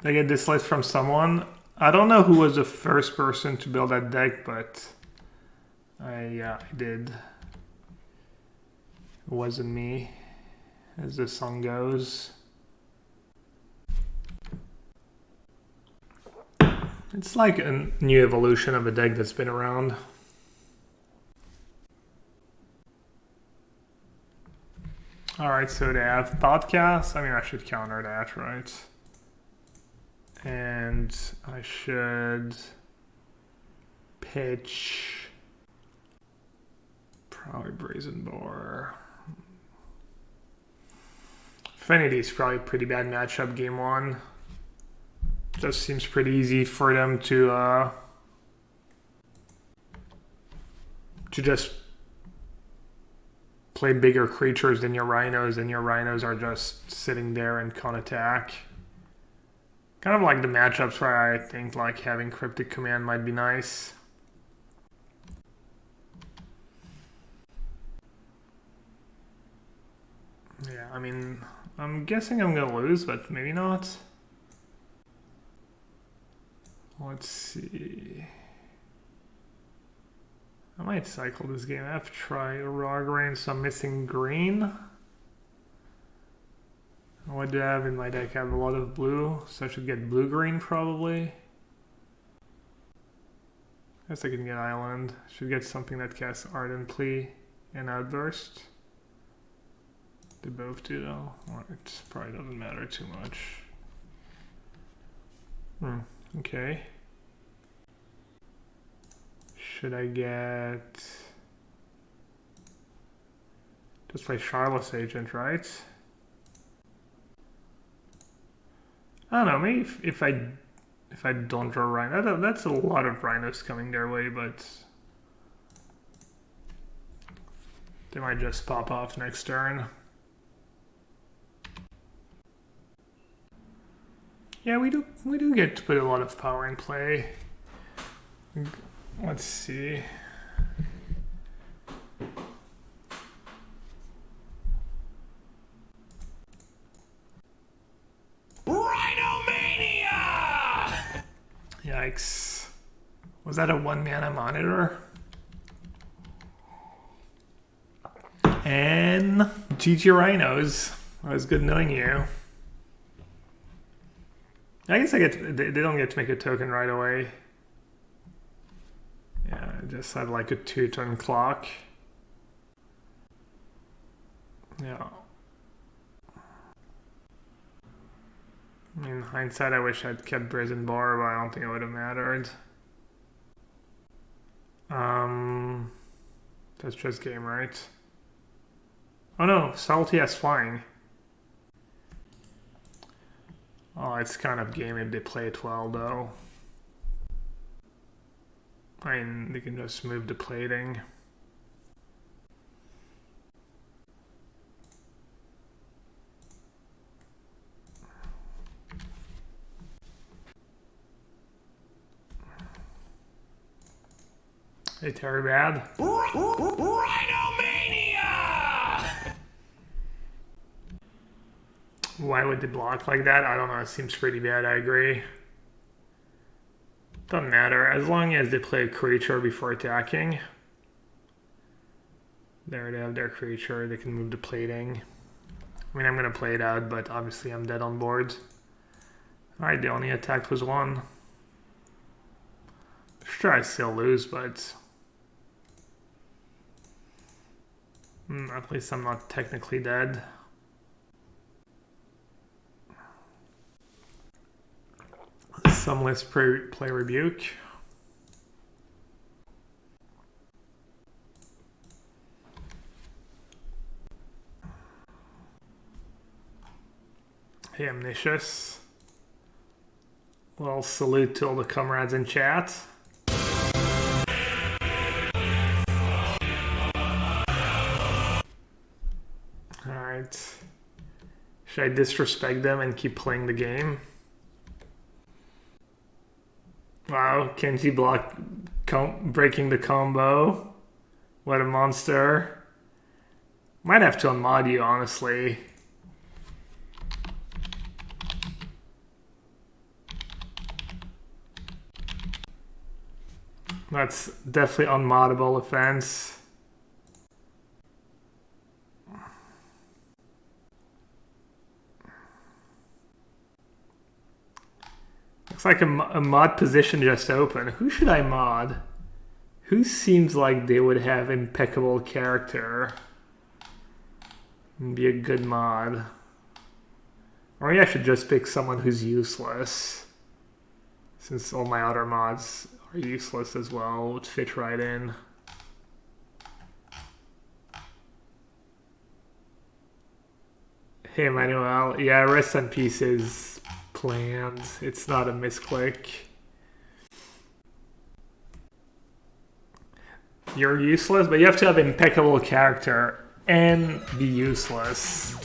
I get this list from someone. I don't know who was the first person to build that deck, but I did. It wasn't me, as the song goes. It's like a new evolution of a deck that's been around. Alright, so they have Thoughtcast. I mean, I should counter that, right? And I should pitch probably Brazen Boar. Affinity is probably a pretty bad matchup game one. Just seems pretty easy for them to just play bigger creatures than your Rhinos, and your Rhinos are just sitting there and can't attack. Kind of like the matchups where I think like having Cryptic Command might be nice. Yeah, I mean, I'm guessing I'm gonna lose, but maybe not. Let's see. I might cycle this game. I have to try Rograine, so I'm missing green. What do I have in my deck? I have a lot of blue, so I should get blue-green probably. Guess I can get Island. Should get something that casts Ardently and Outburst. They both do though. Well, it probably doesn't matter too much. Okay. Should I get... Just play Charlotte's Agent, right? I don't know, maybe if I don't draw Rhino, that's a lot of Rhinos coming their way, but they might just pop off next turn. Yeah, we do get to put a lot of power in play. Let's see. Rhinomania! Yikes. Was that a 1-mana monitor? And GG Rhinos. It was good knowing you. I guess they don't get to make a token right away. Yeah, I just have like a 2-turn clock. Yeah. In hindsight, I wish I'd kept Brazen Boar, but I don't think it would have mattered. That's just game, right? Oh no, Salty has flying. Oh, it's kind of game if they play it well, though. I mean, they can just move the plating. Hey, Terry Bad. Rhinomania! Why would they block like that? I don't know. It seems pretty bad. I agree. Doesn't matter. As long as they play a creature before attacking. There they have their creature. They can move the plating. I mean, I'm going to play it out, but obviously I'm dead on board. Alright, the only attack was 1. Sure, I still lose, but... at least I'm not technically dead. Summonless play Rebuke. Hey, Omniscious. Well, salute to all the comrades in chat. Alright. Should I disrespect them and keep playing the game? Wow, Kenji block breaking the combo. What a monster. Might have to unmod you, honestly. That's definitely unmoddable offense. Looks like a mod position just open. Who should I mod? Who seems like they would have impeccable character and be a good mod? Or maybe I should just pick someone who's useless, since all my other mods are useless as well. Would fit right in. Hey Manuel, yeah, rest in peace is planned. It's not a misclick. You're useless, but you have to have impeccable character and be useless.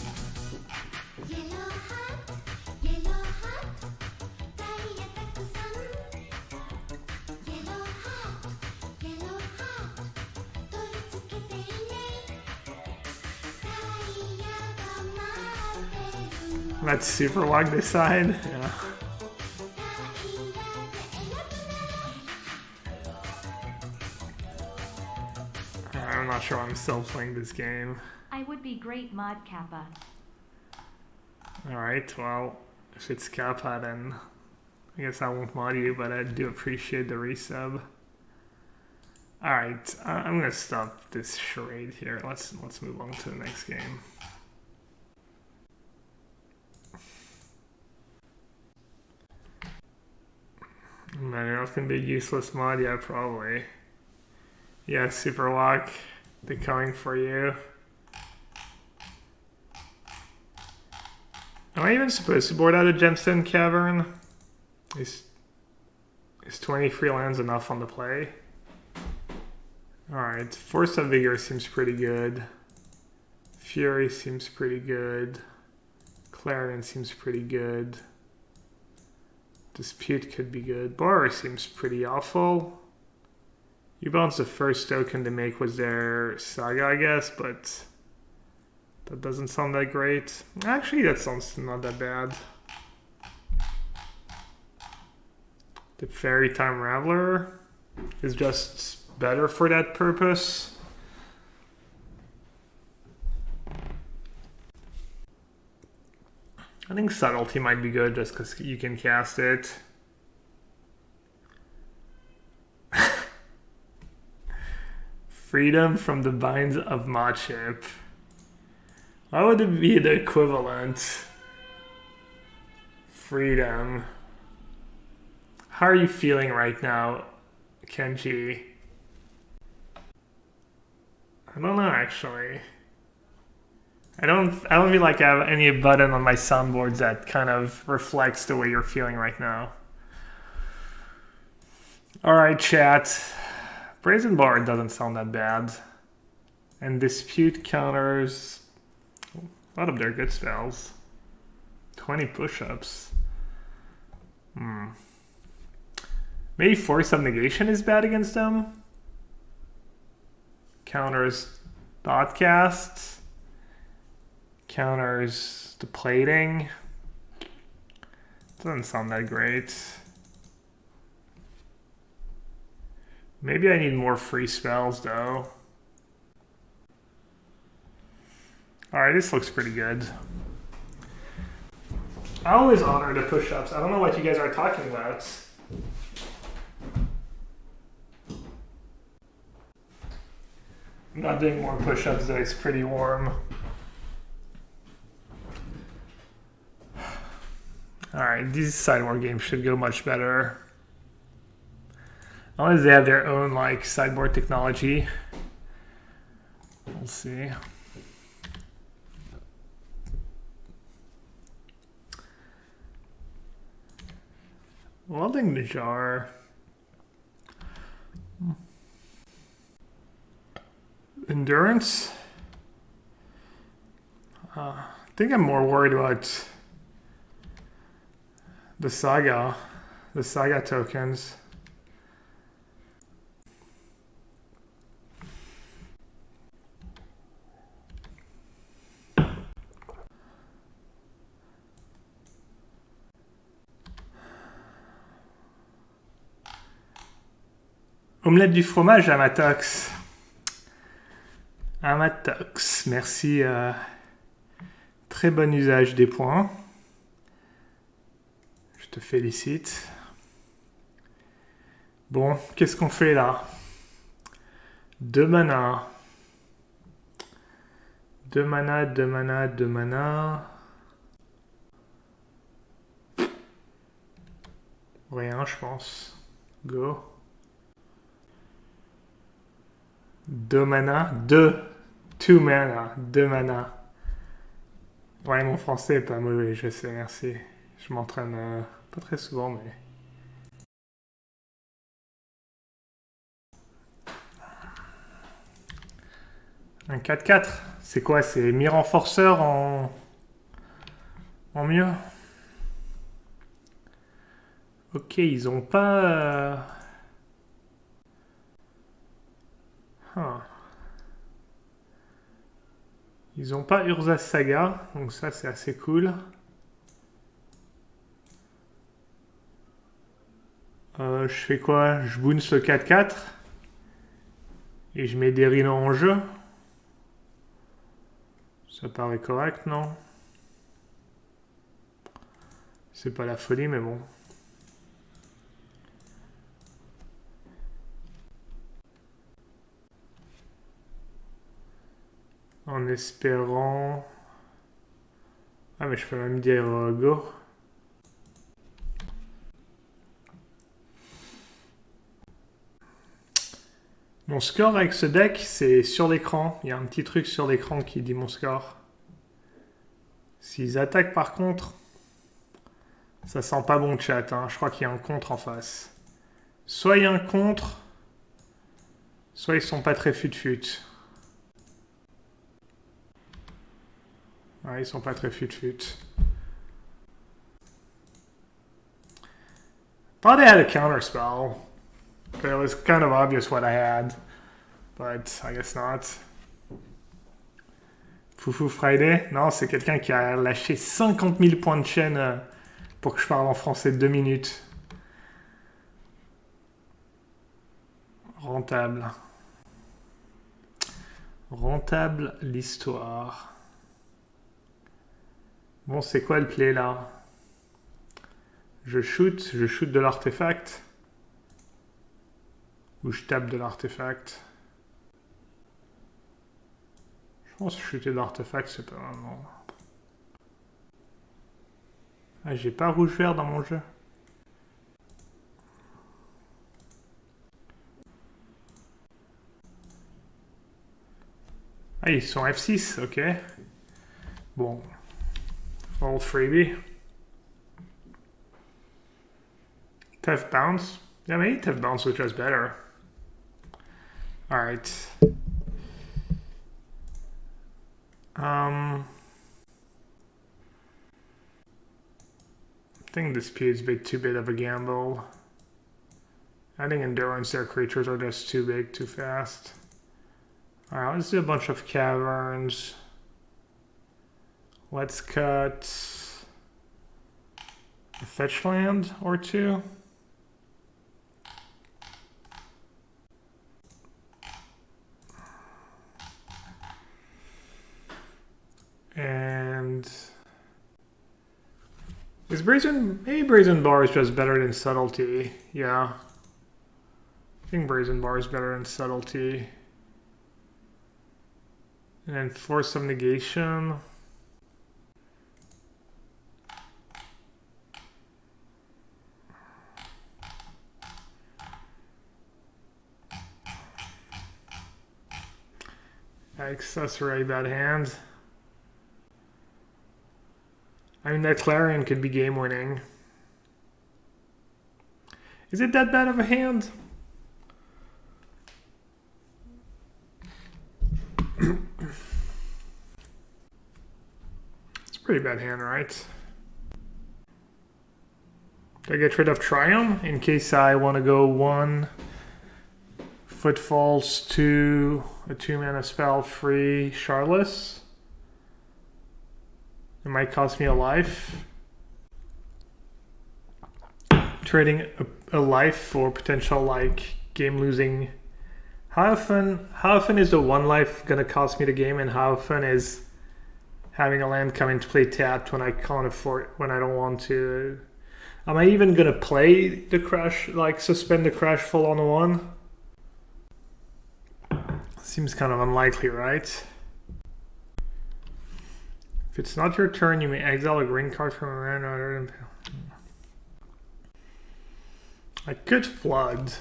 That's super wag this side. Yeah. I'm not sure I'm still playing this game. I would be great mod Kappa. Alright, well, if it's Kappa then I guess I won't mod you, but I do appreciate the resub. Alright, I'm gonna stop this charade here. Let's move on to the next game. Manuel's gonna be a useless mod, yeah, probably. Yeah, Super Walk, they're coming for you. Am I even supposed to board out a Gemstone Cavern? Is 20 free lands enough on the play? Alright, Force of Vigor seems pretty good. Fury seems pretty good. Clarion seems pretty good. Dispute could be good. Borrower seems pretty awful. U-Bound's the first token to make with their Saga, I guess, but that doesn't sound that great. Actually, that sounds not that bad. The Fairy Time Raveler is just better for that purpose. I think Subtlety might be good just because you can cast it. Freedom from the binds of Machip. Why would it be the equivalent? Freedom. How are you feeling right now, Kenji? I don't know actually. I don't feel like I have any button on my soundboards that kind of reflects the way you're feeling right now. Alright, chat. Brazen Bard doesn't sound that bad. And Dispute counters a lot of their good spells. 20 push-ups. Maybe Force of Negation is bad against them? Counters Thoughtcast. Counters the plating. Doesn't sound that great. Maybe I need more free spells though. Alright, this looks pretty good. I always honor the push-ups. I don't know what you guys are talking about. I'm not doing more push-ups though, it's pretty warm. Alright, these sideboard games should go much better. Unless they have their own like sideboard technology. We'll see. Welding the jar. Endurance. I think I'm more worried about the Saga tokens. Omelette du fromage à Matox. Amatox, merci. Très bon usage des points. Je te félicite. Bon, qu'est-ce qu'on fait là? 2 mana. 2 mana, 2 mana, 2 mana. Rien, je pense. Go. 2 mana. 2 mana. 2 mana. Ouais, mon français est pas mauvais, je sais, merci. Je m'entraîne pas très souvent, mais... Un 4-4. C'est quoi? C'est mi-renforceur en mieux? Ok, ils ont pas... Huh. Ils ont pas Urza Saga, donc ça c'est assez cool. Je fais quoi? Je bounce le 4-4 et je mets des Rhinos en jeu. Ça paraît correct, non? C'est pas la folie, mais bon. En espérant... Ah, mais je peux même dire go. Mon score avec ce deck, c'est sur l'écran. Il y a un petit truc sur l'écran qui dit mon score. S'ils attaquent par contre, ça sent pas bon chat. Hein. Je crois qu'il y a un contre en face. Soit il y a un contre, soit ils sont pas très fut-fut. Ouais, ils sont pas très fut-fut. Thought I had a counterspell. But it was kind of obvious what I had. But I guess not. Foufou Friday? Non, c'est quelqu'un qui a lâché 50 000 points de chaîne pour que je parle en français 2 minutes. Rentable. Rentable l'histoire. Bon, c'est quoi le play là? Je shoot de l'artefact. Ou je tape de l'artefact. Je pense que shooter de l'artefact, c'est pas vraiment... Ah, j'ai pas rouge-vert dans mon jeu. Ah, ils sont F6, ok. Bon. All freebie. Tough bounce. Yeah, maybe tough bounce was just better. Alright. I think this P is too big of a gamble. Adding endurance, their creatures are just too big, too fast. Alright, let's do a bunch of caverns. Let's cut a fetch land or two. And is maybe Brazen Bar is just better than Subtlety. Yeah. I think Brazen Bar is better than Subtlety. And then Force of Negation. Yikes, that's a really bad hand. I mean, that Clarion could be game-winning. Is it that bad of a hand? It's a pretty bad hand, right? Do I get rid of Triumph in case I want to go 1 Footfalls, 2 a 2-mana spell, 3 Charless? It might cost me a life. Trading a life for potential like game losing. How often is the one life gonna cost me the game, and how often is having a land come into play tapped when I can't afford, when I don't want to? Am I even gonna play the crash, like suspend the crash fall on one? Seems kind of unlikely, right? If it's not your turn, you may exile a green card from a land other than. I could flood.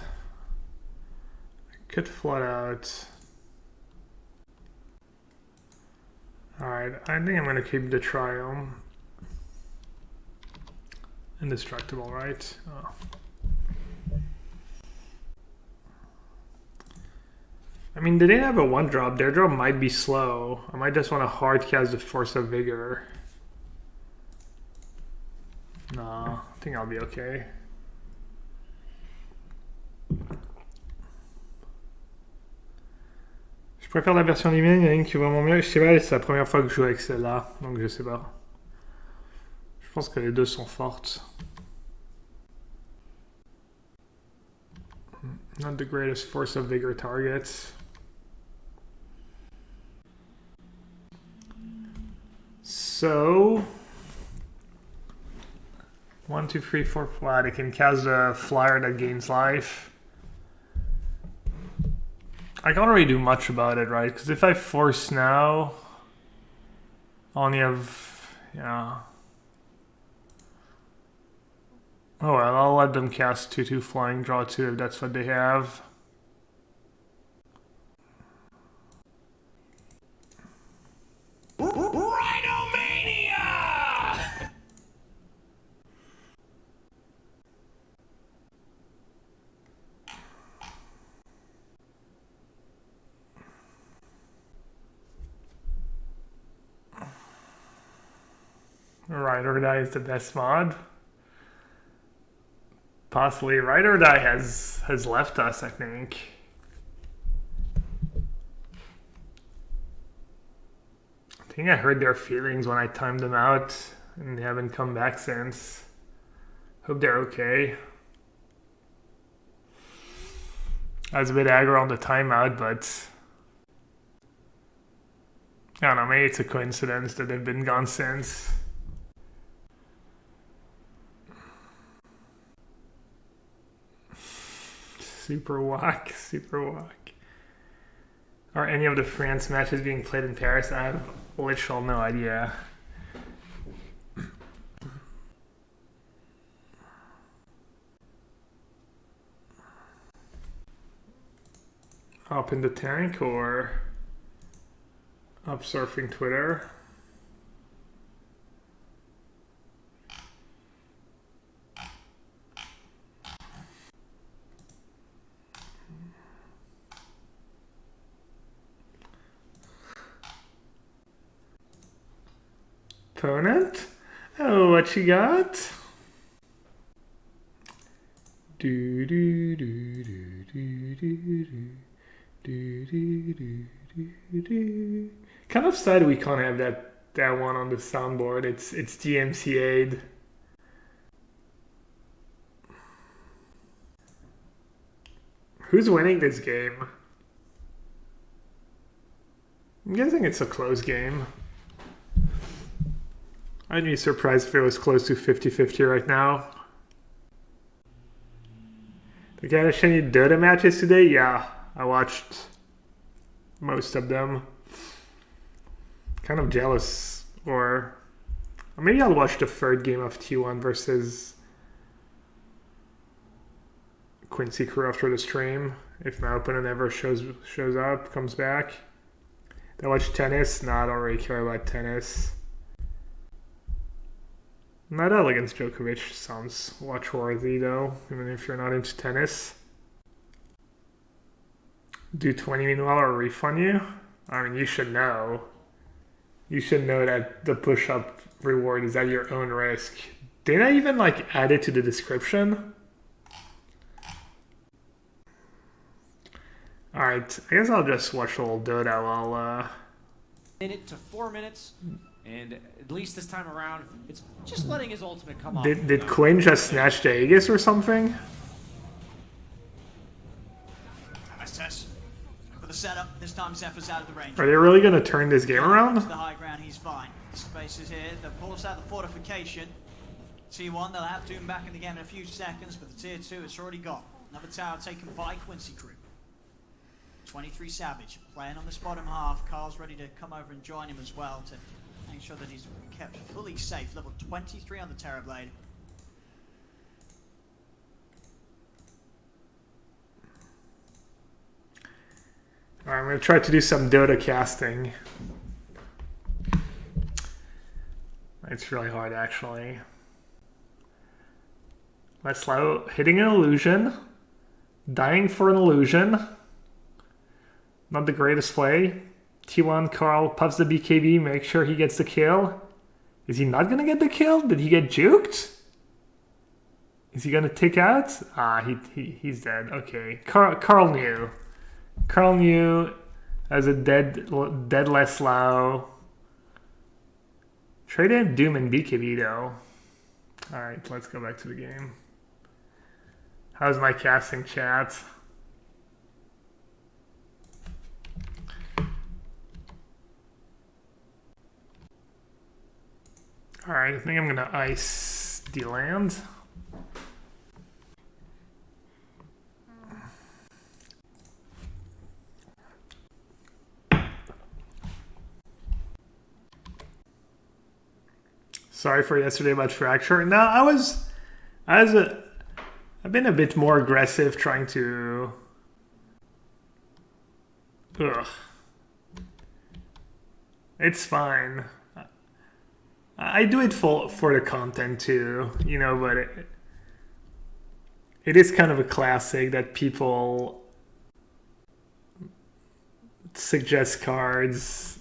I could flood out. Alright, I think I'm gonna keep the triumph. Indestructible, right? Oh. I mean, they didn't have a 1-drop. Their drop might be slow. I might just want to hard cast the Force of Vigor. No, I think I'll be okay. Je préfère la version limitée, il y en a une qui est vraiment mieux. Je sais pas, c'est la première fois que je joue avec celle-là, donc je sais pas. Je pense que les deux sont fortes. Not the greatest Force of Vigor targets. So 1, 2, 3, 4 flat. I can cast a flyer that gains life. I can't really do much about it, right? Because if I force now, I only have, yeah. Oh well, I'll let them cast 2/2 flying, draw 2 if that's what they have. Rhinomania! Ride or Die is the best mod. Possibly Ride or Die has left us, I think. I think I heard their feelings when I timed them out, and they haven't come back since. Hope they're okay. I was a bit aggro on the timeout, but I don't know, maybe it's a coincidence that they've been gone since. Super whack, super whack. Are any of the France matches being played in Paris? I have literally no idea. Up in the tank or up surfing Twitter? Opponent? Oh, what you got? Do do do do do do do do do do. Kind of sad we can't have that one on the soundboard. It's DMCA'd. Who's winning this game? I'm guessing it's a close game. I'd be surprised if it was close to 50-50 right now. The guys any Dota matches today? Yeah, I watched most of them. Kind of jealous, or maybe I'll watch the third game of T1 versus Quincy Crew after the stream. If my opponent ever shows up, comes back. I watch tennis. Nah, I don't really care about tennis. Nadal against Djokovic sounds watch-worthy though, even if you're not into tennis. Do 20 meanwhile or refund you? I mean, you should know. You should know that the push-up reward is at your own risk. Didn't I even add it to the description? Alright, I guess I'll just watch a little Dota while Minute to 4 minutes. And at least this time around, it's just letting his ultimate come off. Did Quinn just snatch the Aegis or something? setup. This time Zephyr's out of the range. Are they really going to turn this game around? To the high ground, he's fine. Space is here. They'll force out the fortification. T1, they'll have Doom back in the game in a few seconds, but the tier 2 it's already got. Another tower taken by Quincy Crew. 23 Savage playing on this bottom half. Carl's ready to come over and join him as well to make sure that he's kept fully safe. Level 23 on the Terrorblade. Alright, I'm going to try to do some Dota casting. It's really hard, actually. Let's slow. Hitting an illusion. Dying for an illusion. Not the greatest play. T1, Carl puffs the BKB, make sure he gets the kill. Is he not going to get the kill? Did he get juked? Is he going to tick out? Ah, he's dead. Okay. Carl knew. Carl knew as a deadless Lao. Trade in Doom and BKB though. Alright, let's go back to the game. How's my casting, chat? Alright, I think I'm gonna ice the land. Sorry for yesterday about Fracture. No, I've been a bit more aggressive trying to... Ugh. It's fine. I do it for the content too, you know, but it is kind of a classic that people suggest cards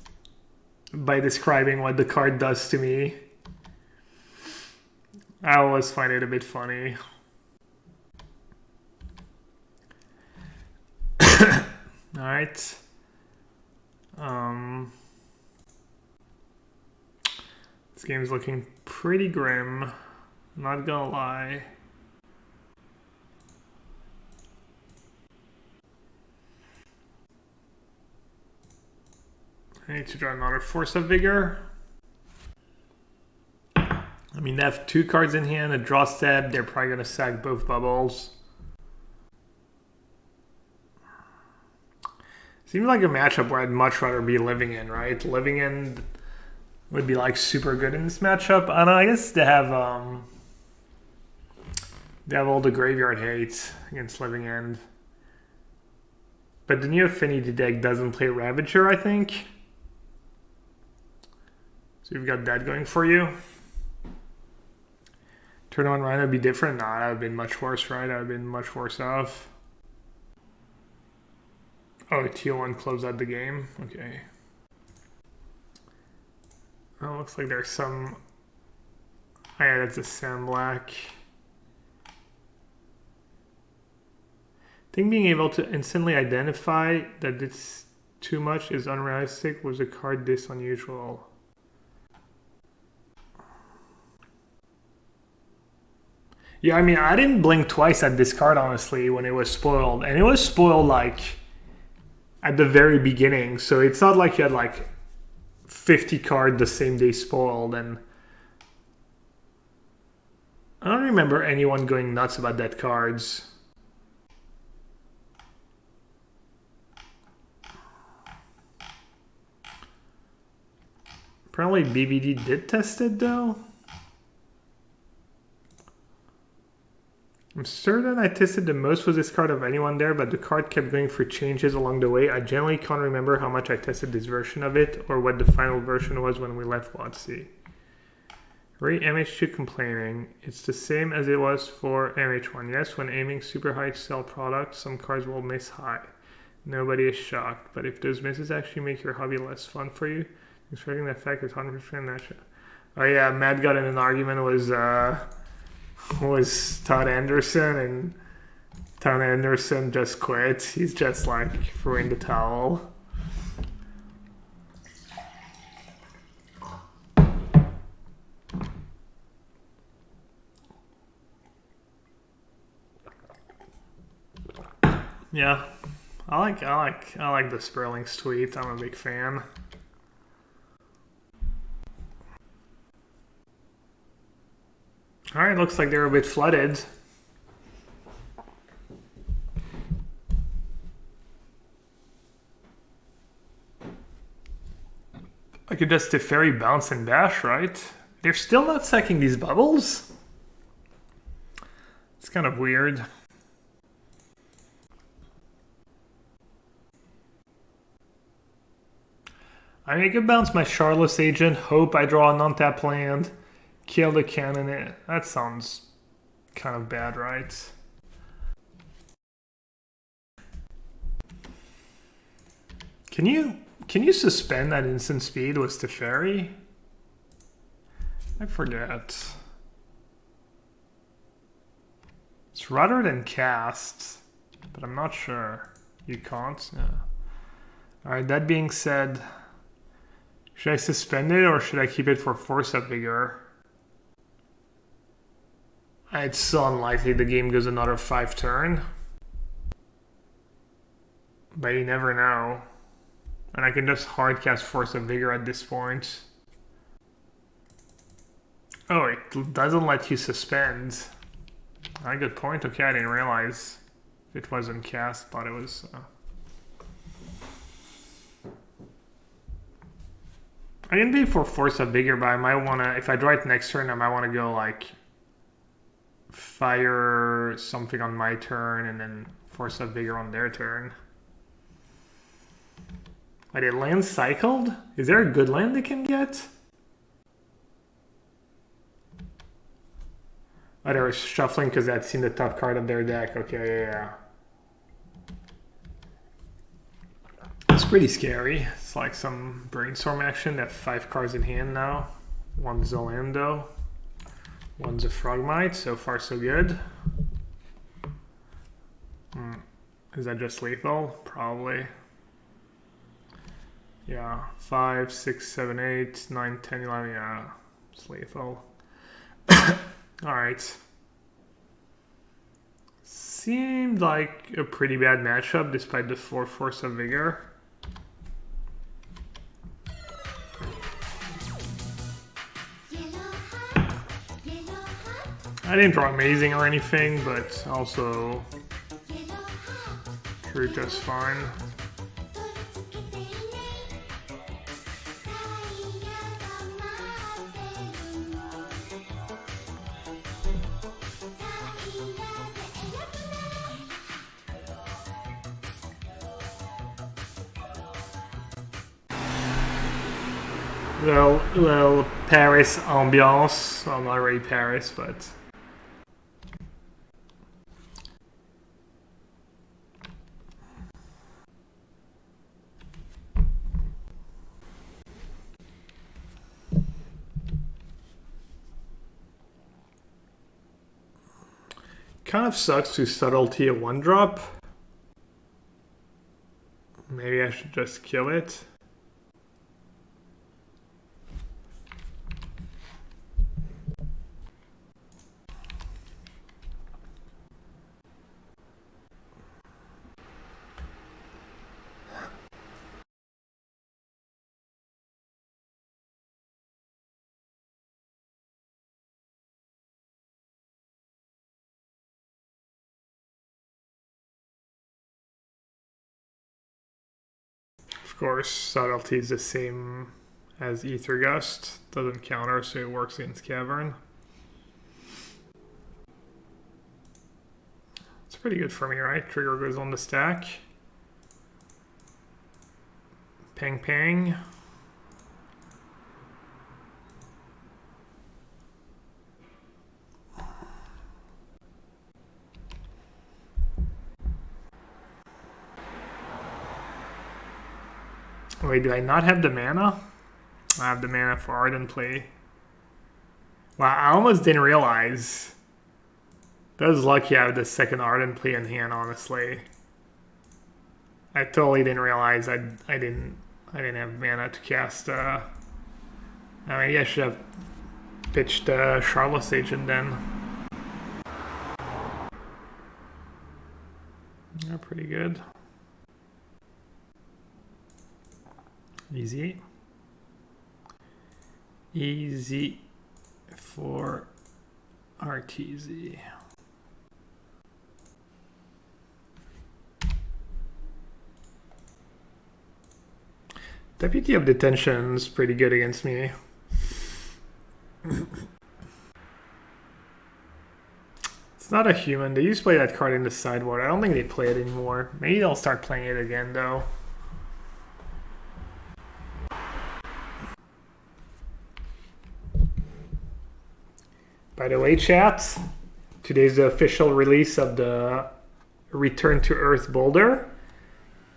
by describing what the card does to me. I always find it a bit funny. Alright. This game's looking pretty grim. Not gonna lie. I need to draw another Force of Vigor. I mean, they have 2 cards in hand, a draw step. They're probably going to sack both bubbles. Seems like a matchup where I'd much rather be Living In, right? Living In would be like super good in this matchup. I don't know, I guess they have all the graveyard hate against Living In. But the new Affinity deck doesn't play Ravager, I think. So you've got that going for you. Turn on Rhino would be different? Nah, that would have been much worse, right? That would have been much worse off. Oh, T1 closed out the game. Okay. Oh, looks like there's some... Oh yeah, that's a Sam Black. I think being able to instantly identify that it's too much is unrealistic. Was a card this unusual? Yeah, I mean, I didn't blink twice at this card, honestly, when it was spoiled. And it was spoiled, like, at the very beginning. So it's not like you had, like, 50 cards the same day spoiled. And I don't remember anyone going nuts about that cards. Apparently BBD did test it, though. I'm certain I tested the most with this card of anyone there, but the card kept going for changes along the way. I generally can't remember how much I tested this version of it, or what the final version was when we left WotC. Ray MH2 complaining. It's the same as it was for MH1. Yes, when aiming super high sell product, some cards will miss high. Nobody is shocked, but if those misses actually make your hobby less fun for you, expecting the effect is 100% natural. Oh yeah, Matt got in an argument was Todd Anderson, and Todd Anderson just quit. He's just like throwing the towel. Yeah, I like the Sperling's tweet. I'm a big fan. All right, looks like they're a bit flooded. I could just Teferi bounce and bash, right? They're still not sacking these bubbles? It's kind of weird. I mean, I could bounce my Charlotte's Agent, hope I draw an untap land, kill the cannon. That sounds kind of bad, right? Can you suspend that instant speed with Teferi? I forget. It's rather than cast, but I'm not sure. You can't? Yeah. Alright, that being said, should I suspend it or should I keep it for Force of Vigor? It's so unlikely the game goes another 5 turn. But you never know. And I can just hard cast Force of Vigor at this point. Oh, it doesn't let you suspend. Ah, good point. Okay, I didn't realize it wasn't cast. Thought it was. I can be for Force of Vigor, but I might want to. If I draw it next turn, I might want to go like fire something on my turn and then Force of Vigor on their turn. Are they land cycled? Is there a good land they can get? Oh, they were shuffling because I'd seen the top card of their deck. Okay, yeah. It's pretty scary. It's like some brainstorm action. They have 5 cards in hand now. One's Zolando. One's a Frogmite. So far, so good. Is that just lethal? Probably. Yeah, 5, 6, 7, 8, 9, 10, 11, yeah, it's lethal. Alright. Seemed like a pretty bad matchup despite the 4 Force of Vigor. I didn't draw amazing or anything, but also drew just fine. Little Paris ambiance. Well, not really Paris, but kind of sucks to subtlety a 1-drop. Maybe I should just kill it. Of course, subtlety is the same as Ether Gust. Doesn't counter, so it works against Cavern. It's pretty good for me, right? Trigger goes on the stack. Pang pang. Wait, do I not have the mana? I have the mana for Ardent Play. Wow, I almost didn't realize. That was lucky I have the second Ardent Play in hand, honestly. I totally didn't realize I didn't have mana to cast. I maybe I should have pitched Charlotte's Agent then. Yeah, pretty good. Easy. Easy for RTZ. Deputy of Detention's pretty good against me. It's not a human. They used to play that card in the sideboard. I don't think they play it anymore. Maybe they'll start playing it again though. By the way, chat, today's the official release of the Return to Earth Boulder.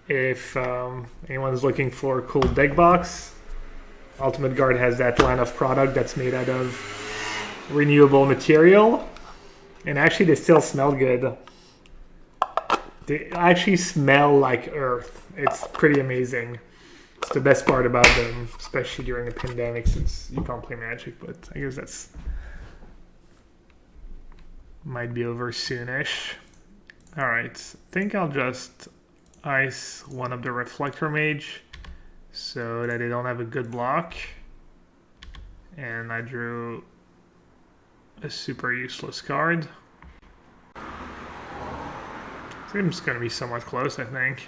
If anyone's looking for a cool deck box, Ultimate Guard has that line of product that's made out of renewable material. And actually, they still smell good. They actually smell like Earth. It's pretty amazing. It's the best part about them, especially during a pandemic since you can't play Magic, but I guess that's might be over soonish. Alright, I think I'll just ice one of the Reflector Mage so that they don't have a good block. And I drew a super useless card. Seems going to be somewhat close, I think.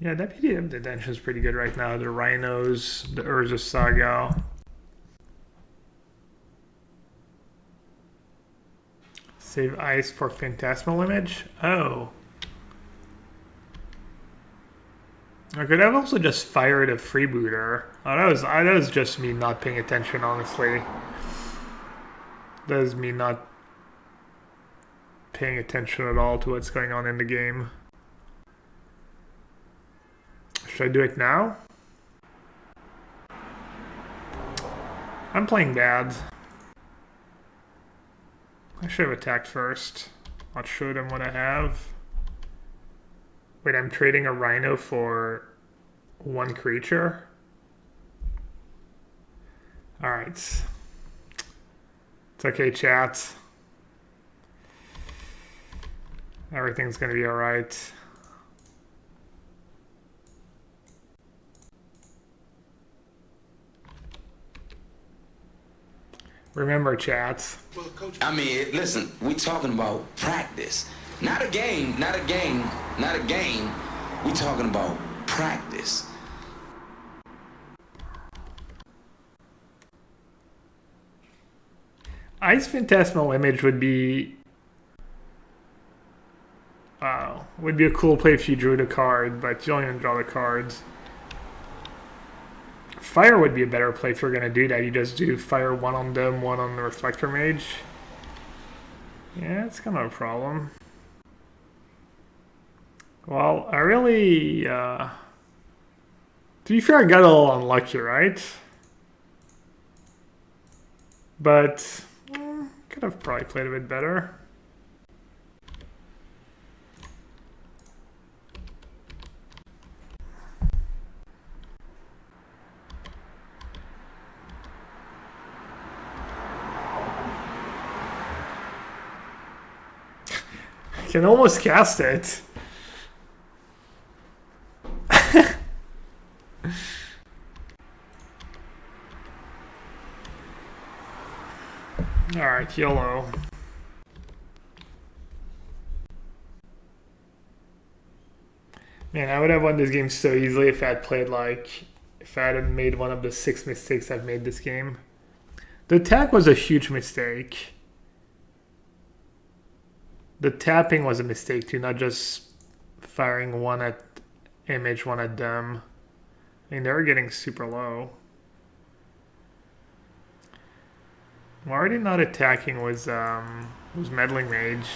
Yeah, Deputy of Detention is pretty good right now. The Rhinos, the Urza Saga. Save ice for Phantasmal Image. Oh. I could have also just fired a freebooter. Oh, that was just me not paying attention, honestly. That was me not paying attention at all to what's going on in the game. Should I do it now? I'm playing bad. I should have attacked first. I'll show them what I have. Wait, I'm trading a Rhino for one creature? Alright. It's okay, chat. Everything's gonna be alright. Remember, chat. I mean, listen, we talking about practice. Not a game, not a game, not a game. We talking about practice. Ice Phantasmal Image would be a cool play if you drew the card, but you don't even draw the cards. Fire would be a better play if you're going to do that. You just do fire one on them, one on the Reflector Mage. Yeah, it's kind of a problem. Well, I really... to be fair, I got a little unlucky, right? But... could have probably played a bit better. I can almost cast it. Alright, YOLO. Man, I would have won this game so easily if I had played if I hadn't made one of the 6 mistakes I've made this game. The attack was a huge mistake. The tapping was a mistake too, not just firing one at image, one at them. I mean, they were getting super low. Already not attacking was Meddling Mage.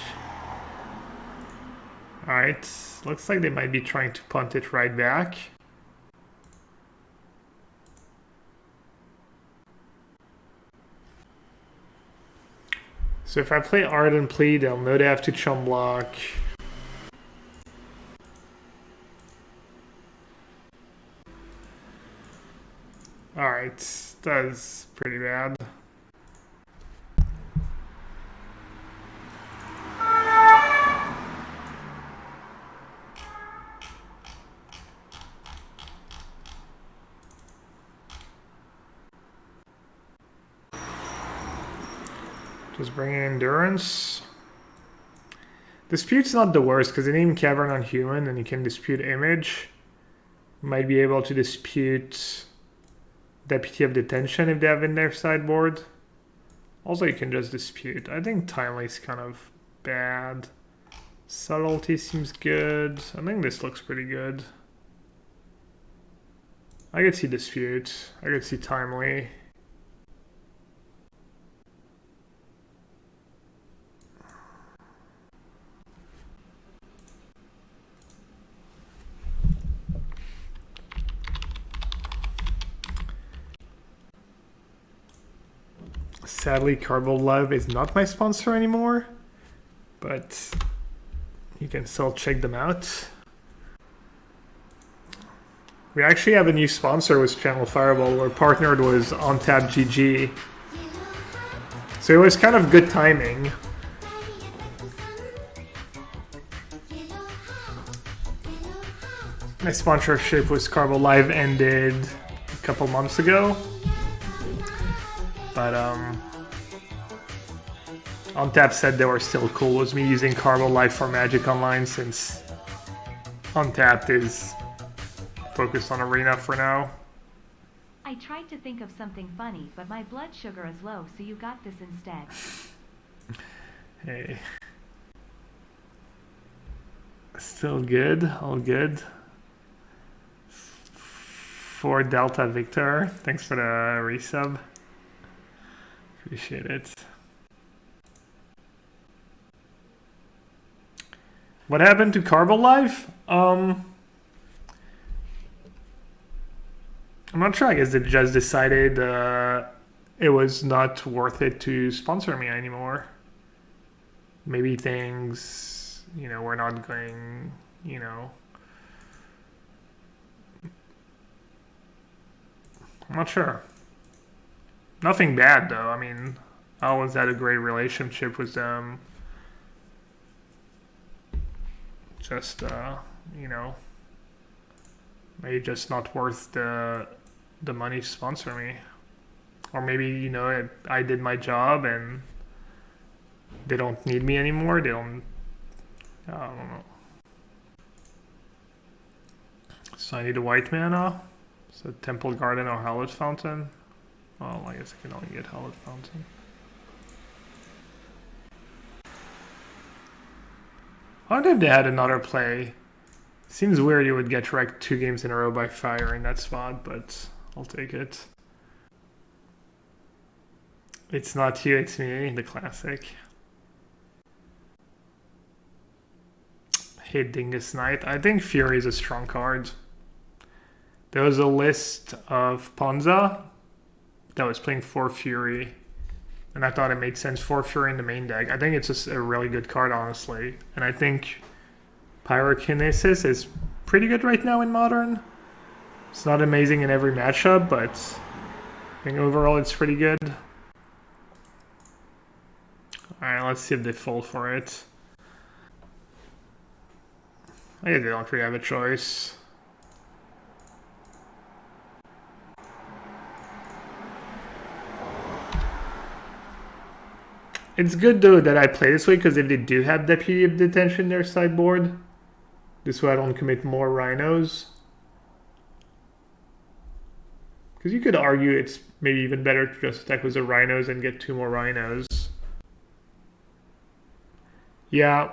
Alright, looks like they might be trying to punt it right back. So if I play Ardent Plea, they'll know they have to chum block. Alright, that's pretty bad. Just bring in endurance. Dispute's not the worst because you name Cavern on human and you can dispute image. Might be able to dispute Deputy of Detention if they have in their sideboard. Also, you can just dispute. I think Timely's kind of bad. Subtlety seems good. I think this looks pretty good. I could see dispute. I could see Timely. Sadly, Carbon Love is not my sponsor anymore, but you can still check them out. We actually have a new sponsor with Channel Fireball. We're partnered with OnTap GG. So it was kind of good timing. My sponsorship with Carbo Live ended a couple months ago. But OnTap said they were still cool with me using Carbo Live for Magic Online since OnTap is focused on Arena for now. I tried to think of something funny, but my blood sugar is low, so you got this instead. Hey. Still good, all good. For Delta Victor, thanks for the resub. Appreciate it. What happened to Carbo Life? I'm not sure. I guess they just decided it was not worth it to sponsor me anymore. Maybe things, were not going, I'm not sure. Nothing bad though. I mean, I always had a great relationship with them. Just, maybe just not worth the money to sponsor me. Or maybe, I did my job and they don't need me anymore. I don't know. So I need a white mana. So Temple Garden or Hallowed Fountain. Well, I guess I can only get Hallowed Fountain. I wonder if they had another play. Seems weird you would get wrecked 2 games in a row by fire in that spot, but I'll take it. It's not you, it's me, the classic. Hate Dingus Knight. I think Fury is a strong card. There was a list of Ponza that was playing 4 Fury, and I thought it made sense. 4 Fury in the main deck. I think it's just a really good card, honestly. And I think Pyrokinesis is pretty good right now in Modern. It's not amazing in every matchup, but I think overall it's pretty good. Alright, let's see if they fall for it. I guess they don't really have a choice. It's good though that I play this way, because if they do have Deputy of Detention in their sideboard, this way I don't commit more Rhinos. Because you could argue it's maybe even better to just attack with the Rhinos and get 2 more Rhinos. Yeah,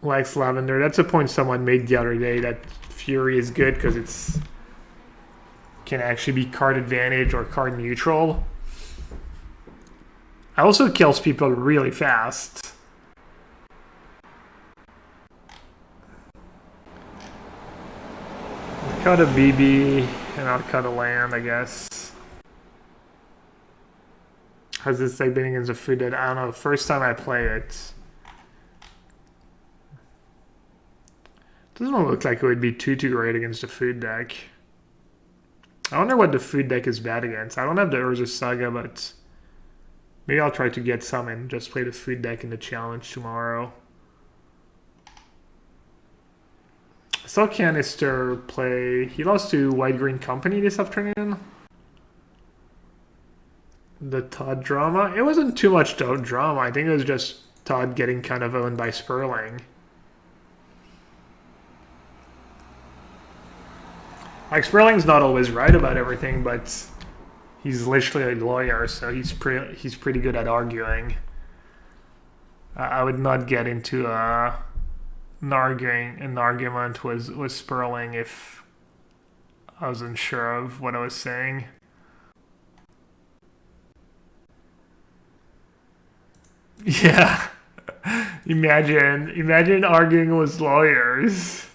likes Lavender. That's a point someone made the other day, that Fury is good because it's can actually be card advantage or card neutral. It also kills people really fast. I'll cut a BB and I'll cut a land, I guess. Has this deck been against a food dead? I don't know. First time I play it. Doesn't look like it would be too great against a food deck. I wonder what the food deck is bad against. I don't have the Urza Saga, but maybe I'll try to get some and just play the food deck in the challenge tomorrow. I saw Canister play. He lost to White Green Company this afternoon. the Todd drama. It wasn't too much drama. I think it was just Todd getting kind of owned by Sperling. Like, Sperling's not always right about everything, but he's literally a lawyer, so he's pretty good at arguing. I would not get into an argument with Sperling if I wasn't sure of what I was saying. Yeah. Imagine arguing with lawyers.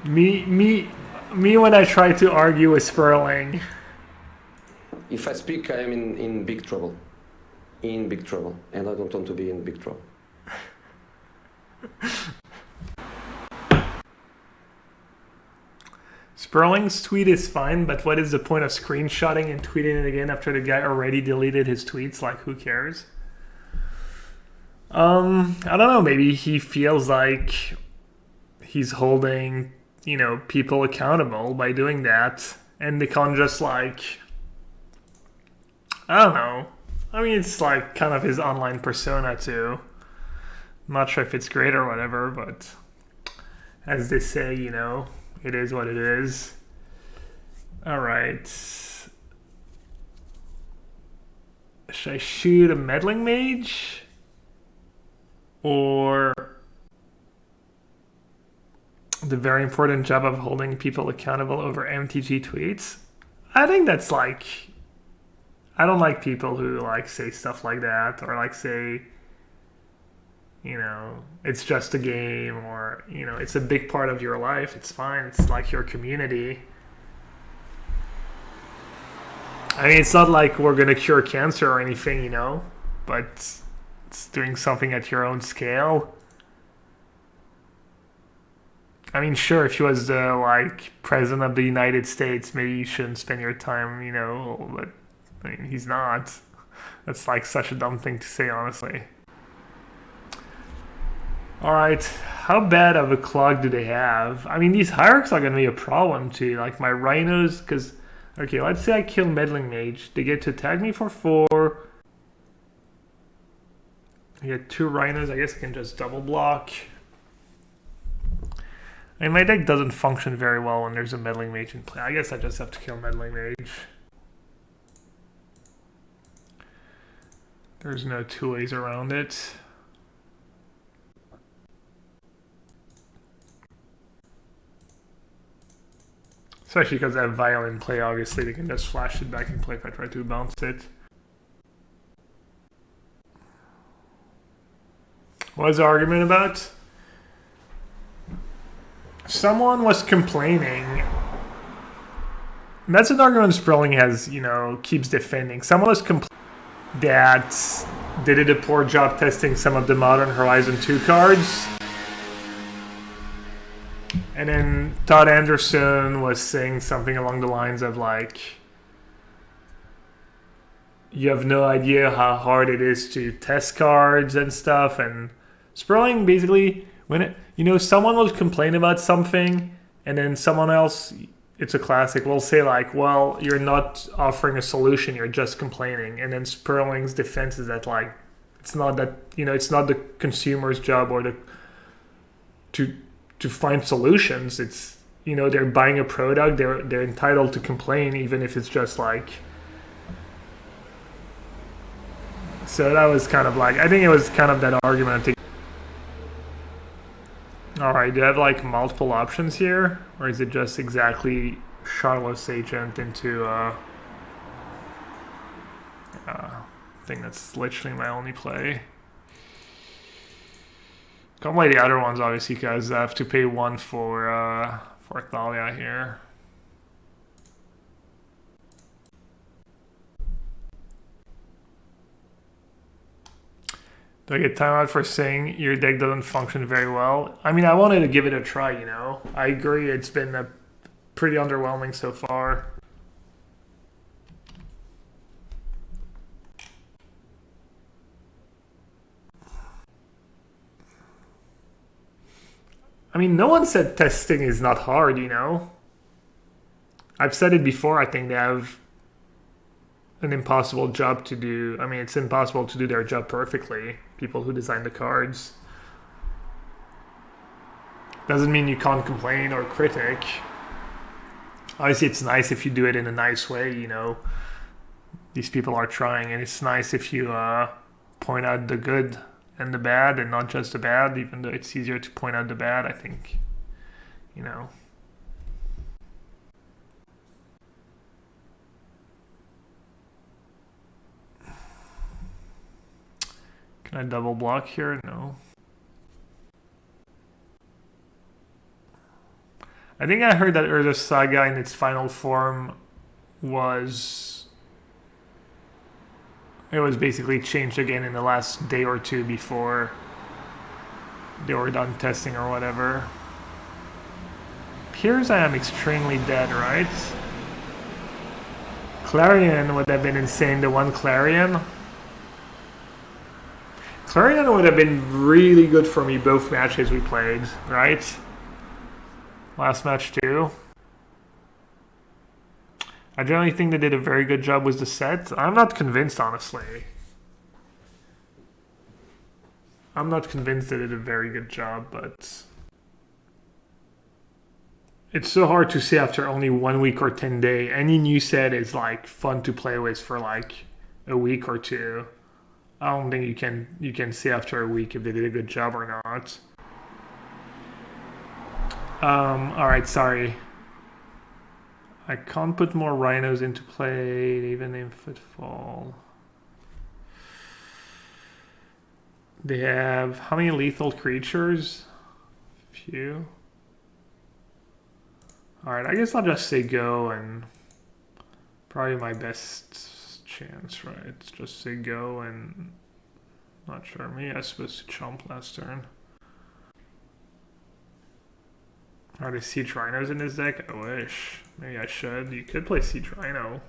Me when I try to argue with Sperling. If I speak, I am in big trouble. In big trouble. And I don't want to be in big trouble. Sperling's tweet is fine, but what is the point of screenshotting and tweeting it again after the guy already deleted his tweets? Like, who cares? I don't know, maybe he feels like he's holding, you know, people accountable by doing that, and they can't just, like, I don't know. I mean, it's like kind of his online persona too. I'm not sure if it's great or whatever, but as they say, you know, it is what it is. All right. Should I shoot a meddling mage? Or the very important job of holding people accountable over MTG tweets? I think that's like, I don't like people who like say stuff like that, or like say, you know, it's just a game, or, you know, it's a big part of your life. It's fine. It's like your community. I mean, it's not like we're going to cure cancer or anything, you know, but it's doing something at your own scale. I mean, sure, if he was the, like, president of the United States, maybe you shouldn't spend your time, you know, but, I mean, he's not. That's, like, such a dumb thing to say, honestly. Alright, how bad of a clock do they have? I mean, these hierarchs are going to be a problem, too. Like, my Rhinos, because, okay, let's say I kill Meddling Mage. They get to attack me for 4. I get 2 Rhinos. I guess I can just double block. I mean, my deck doesn't function very well when there's a Meddling Mage in play. I guess I just have to kill Meddling Mage. There's no 2 ways around it. Especially because I have Vial in play, obviously. They can just flash it back in play if I try to bounce it. What was the argument about? Someone was complaining. That's an argument Sperling has, you know, keeps defending. Someone was complaining that they did a poor job testing some of the Modern Horizon 2 cards. And then Todd Anderson was saying something along the lines of, like, you have no idea how hard it is to test cards and stuff. And Sperling basically, when it, you know, someone will complain about something, and then someone else, it's a classic, will say like, well, you're not offering a solution, you're just complaining. And then Sperling's defense is that, like, it's not that, you know, it's not the consumer's job or to find solutions. It's, you know, they're buying a product, they're entitled to complain, even if it's just like. So that was kind of like, I think it was kind of that argument. Alright, do you have like multiple options here? Or is it just exactly Charlotte's Agent into thing that's literally my only play? Can't play the other ones obviously because I have to pay 1 for Thalia here. Do I get timeout for saying your deck doesn't function very well? I mean, I wanted to give it a try, you know. I agree, it's been pretty underwhelming so far. I mean, no one said testing is not hard, you know. I've said it before, I think they have an impossible job to do. I mean, it's impossible to do their job perfectly. People who design the cards. Doesn't mean you can't complain or critic. Obviously, it's nice if you do it in a nice way, you know. These people are trying, and it's nice if you point out the good and the bad and not just the bad, even though it's easier to point out the bad, I think, you know. Can I double block here? No. I think I heard that Urza Saga in its final form was... It was basically changed again in the last day or two before they were done testing or whatever. Appears I am extremely dead, right? Clarion would have been insane, the one Clarion. Clarion would have been really good for me both matches we played, right? Last match too. I generally think they did a very good job with the set. I'm not convinced, honestly. I'm not convinced they did a very good job, but... It's so hard to say after only 1 week or 10 days. Any new set is like fun to play with for like a week or two. I don't think you can say after a week if they did a good job or not. Alright, sorry. I can't put more rhinos into play, even in footfall. They have how many lethal creatures? Few. Alright, I guess I'll just say go, and probably my best chance, right? Just say go, and not sure. Maybe I was supposed to chomp last turn. Are there siege rhinos in this deck? I wish. Maybe I should. You could play siege rhino.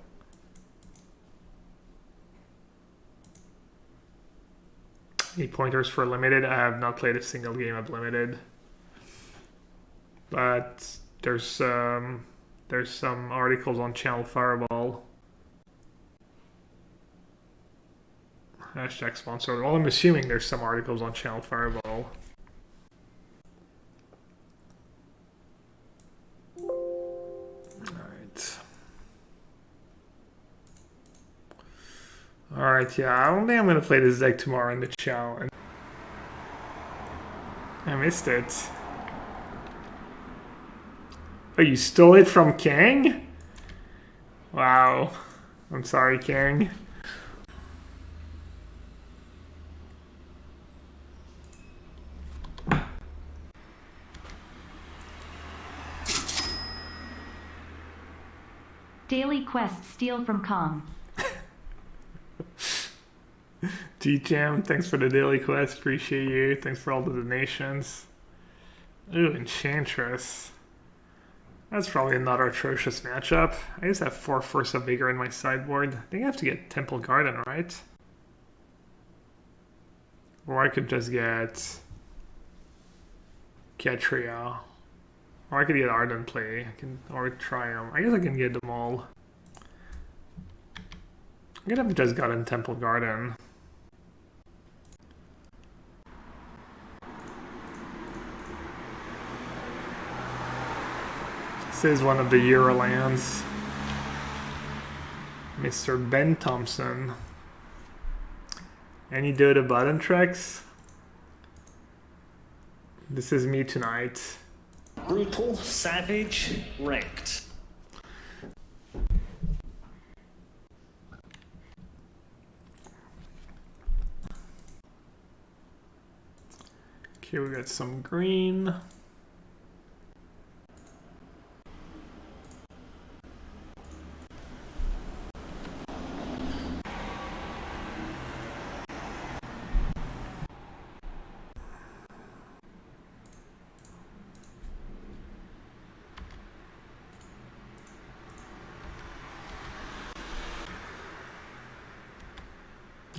Any pointers for limited? I have not played a single game of limited, but there's some articles on Channel Fireball. Hashtag sponsored. Well, I'm assuming there's some articles on Channel Fireball. Alright, yeah, I don't think I'm going to play this deck tomorrow in the challenge. I missed it. Oh, you stole it from Kang? Wow. I'm sorry, Kang. Daily quest steal from Kong. G-Jam, thanks for the daily quest. Appreciate you. Thanks for all the donations. Ooh, Enchantress. That's probably another atrocious matchup. I just have 4 Force of Vigor in my sideboard. I think I have to get Temple Garden, right? Or I could just get Ketria. Or I could get Ardent Play. Or Triumph. I guess I can get them all. I could have just gotten Temple Garden. This is one of the Eurolands. Mr. Ben Thompson. Any Dota button tracks? This is me tonight. Brutal, savage, wrecked. Okay, we got some green.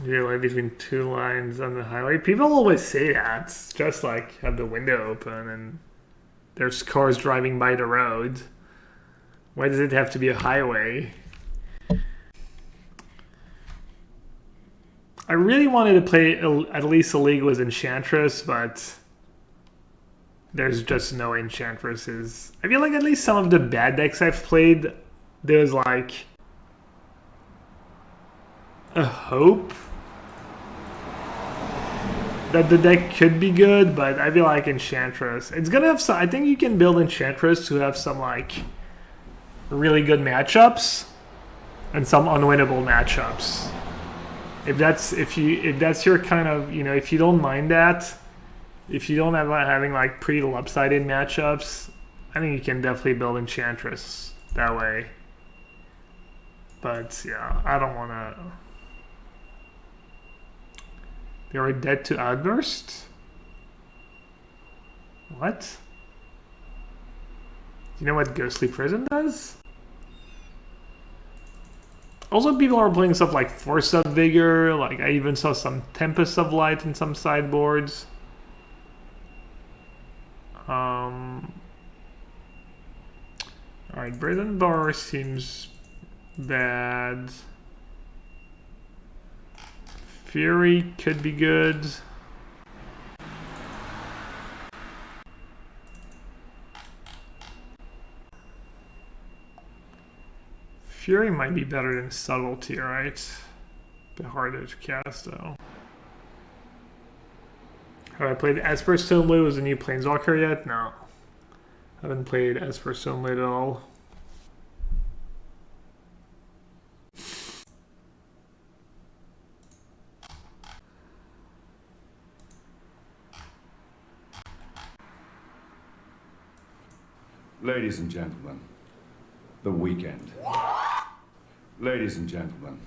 You live between two lines on the highway. People always say that. It's just like have the window open and there's cars driving by the road. Why does it have to be a highway? I really wanted to play at least a league with Enchantress, but there's just no Enchantresses. I feel like at least some of the bad decks I've played, there's like a hope that the deck could be good, but I feel like Enchantress, it's gonna have some. I think you can build Enchantress to have some like really good matchups and some unwinnable matchups. If that's your kind of, you know, if you don't mind that, if you don't have having like pretty lopsided matchups, I think you can definitely build Enchantress that way. But yeah, I don't want to. They are dead to Outburst? What? Do you know what Ghostly Prison does? Also, people are playing stuff like Force of Vigor, like I even saw some Tempest of Light in some sideboards. Alright, Brazen Bar seems bad. Fury could be good. Fury might be better than Subtlety, right? A bit harder to cast, though. Have I played Esper Stoneblade as a new Planeswalker yet? No. Haven't played Esper Stoneblade at all. Ladies and gentlemen, the weekend. Ladies and gentlemen,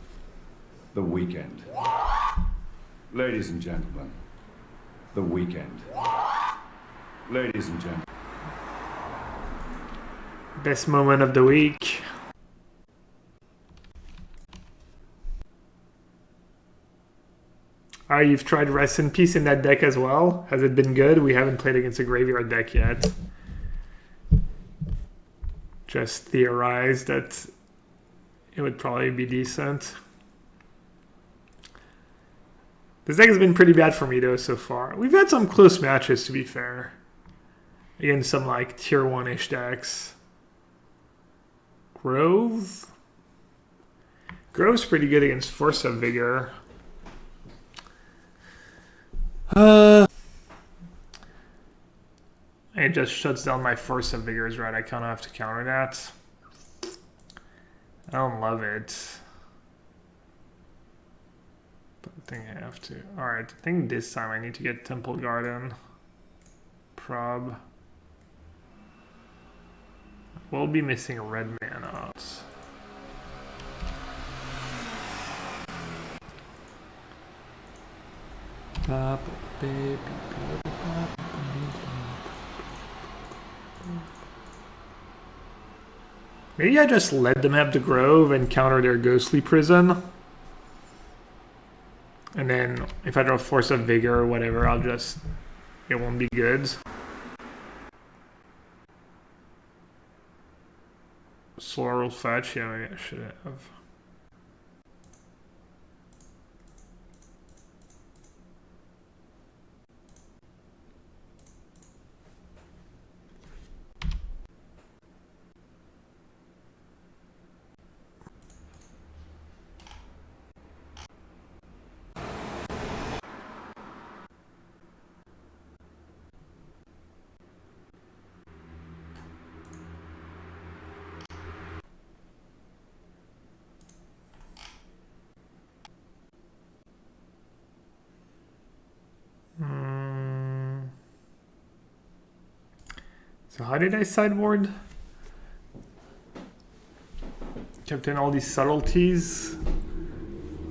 the weekend. Ladies and gentlemen, the weekend. Ladies and gentlemen. Best moment of the week. Alright, you've tried Rest in Peace in that deck as well. Has it been good? We haven't played against a graveyard deck yet. Just theorized that it would probably be decent. This deck has been pretty bad for me though so far. We've had some close matches, to be fair, against some like tier 1-ish decks. Grove's pretty good against Force of Vigor. It just shuts down my Force of Vigors, right? I kind of have to counter that. I don't love it. But I think I have to. Alright, I think this time I need to get Temple Garden. Prob. We'll be missing a red mana. Maybe I just let them have the Grove and counter their Ghostly Prison. And then if I draw Force of Vigor or whatever, it won't be good. Floral Fetch, yeah, maybe I should have. So how did I sideboard? Kept in all these subtleties.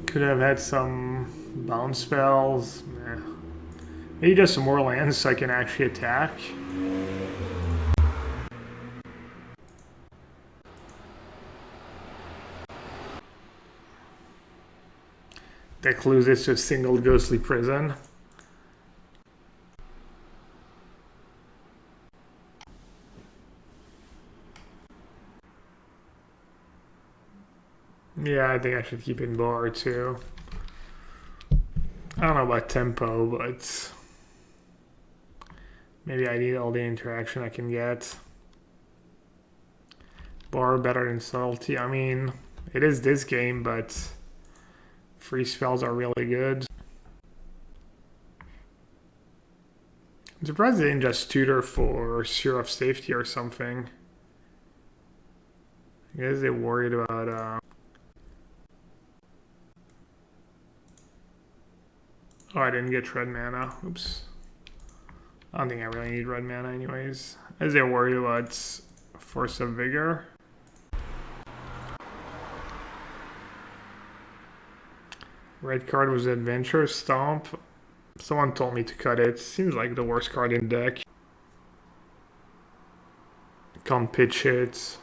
Could have had some bounce spells. Nah. Maybe just some more lands so I can actually attack. Deck loses to a single ghostly prison. Yeah, I think I should keep in bar too. I don't know about tempo, but maybe I need all the interaction I can get. Bar better than subtlety. I mean, it is this game, but free spells are really good. I'm surprised they didn't just tutor for Seer of Safety or something. I guess they're worried about oh, I didn't get red mana. Oops. I don't think I really need red mana anyways. As they're worried about Force of Vigor. Red card was Adventure Stomp. Someone told me to cut it. Seems like the worst card in deck. Can't pitch it.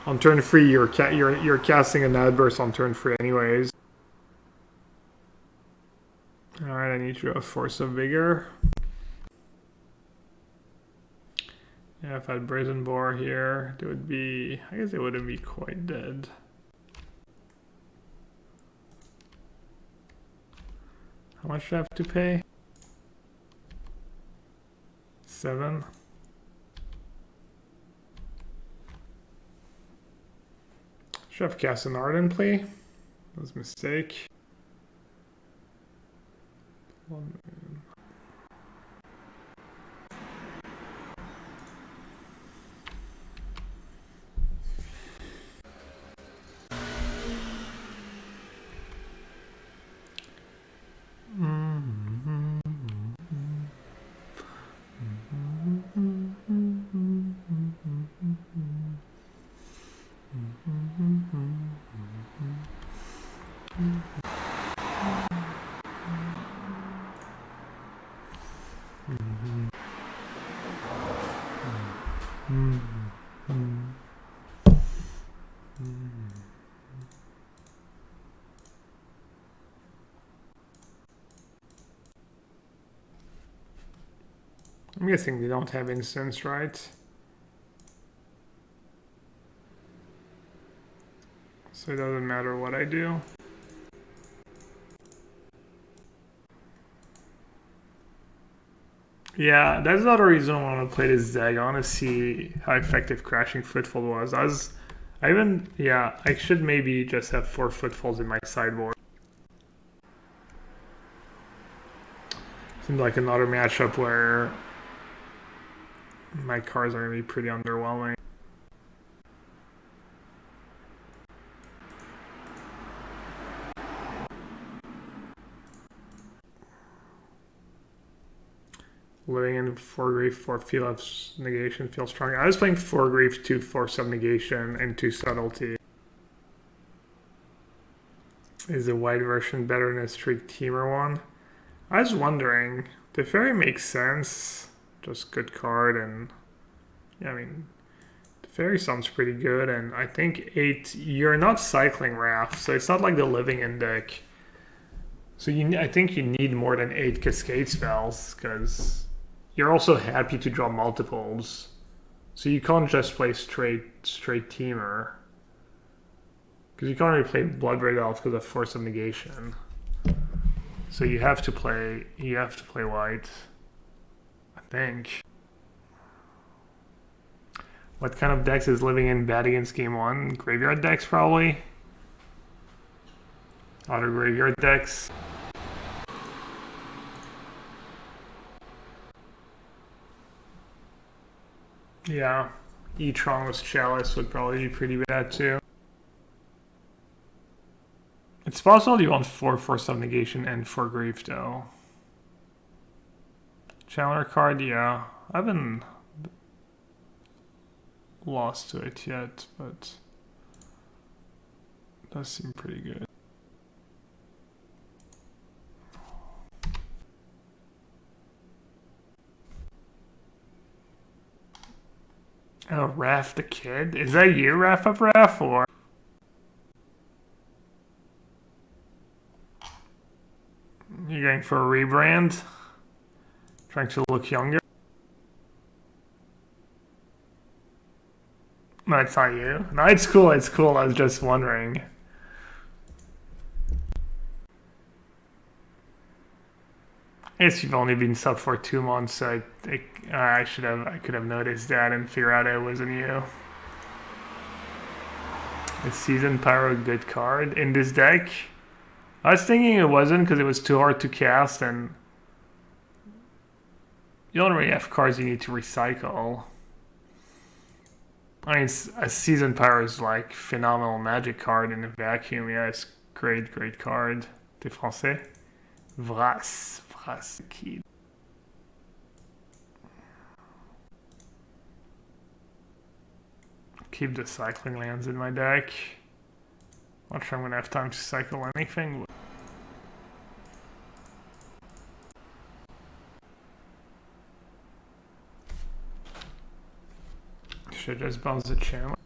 On turn 3, you're casting an Outburst on turn 3 anyways. Alright, I need to draw a Force of Vigor. Yeah, if I had Brazen Boar here, it would be... I guess it wouldn't be quite dead. How much do I have to pay? 7. Should have cast an Ardent play. That was a mistake. I'm guessing they don't have instants, right? So it doesn't matter what I do. Yeah, that's another reason I want to play this deck. I want to see how effective Crashing Footfall was. I should maybe just have 4 Footfalls in my sideboard. Seems like another matchup where my cards are going to be pretty underwhelming. Living in Foregrief for Field of Negation feels strong. I was playing Foregrief 2 Force of Negation and 2 Subtlety. Is the white version better than a Streak Teamer one? I was wondering. The Fairy makes sense. Just good card, and yeah, I mean, the Fairy sounds pretty good, and I think 8, you're not cycling Wrath, so it's not like the Living In deck. So I think you need more than 8 Cascade spells, because you're also happy to draw multiples. So you can't just play straight Teamer. Because you can't really play Bloodbraid Elf because of Force of Negation. So you have to play white. I think. What kind of decks is Living In bad against game 1? Graveyard decks, probably. Other graveyard decks. Yeah, E-Tron with Chalice would probably be pretty bad too. It's possible you want 4 Force of Negation and 4 Grief though. Chandler card, yeah. I haven't lost to it yet, but it does seem pretty good. Oh, Raph the Kid? Is that you, Raph of Raph, or? Going for a rebrand. Trying to look younger. No, it's not you. No, it's cool, it's cool. I was just wondering. I guess you've only been sub for 2 months, so I could have noticed that and figure out it wasn't you. Is Season Pyro a good card in this deck? I was thinking it wasn't because it was too hard to cast and you don't really have cards you need to recycle. I mean, a Season Pyro is like phenomenal magic card in a vacuum. Yeah, it's great card. T'es français? Vras kid. Keep the cycling lands in my deck. Not sure I'm gonna have time to cycle anything. Should just bounce the channel.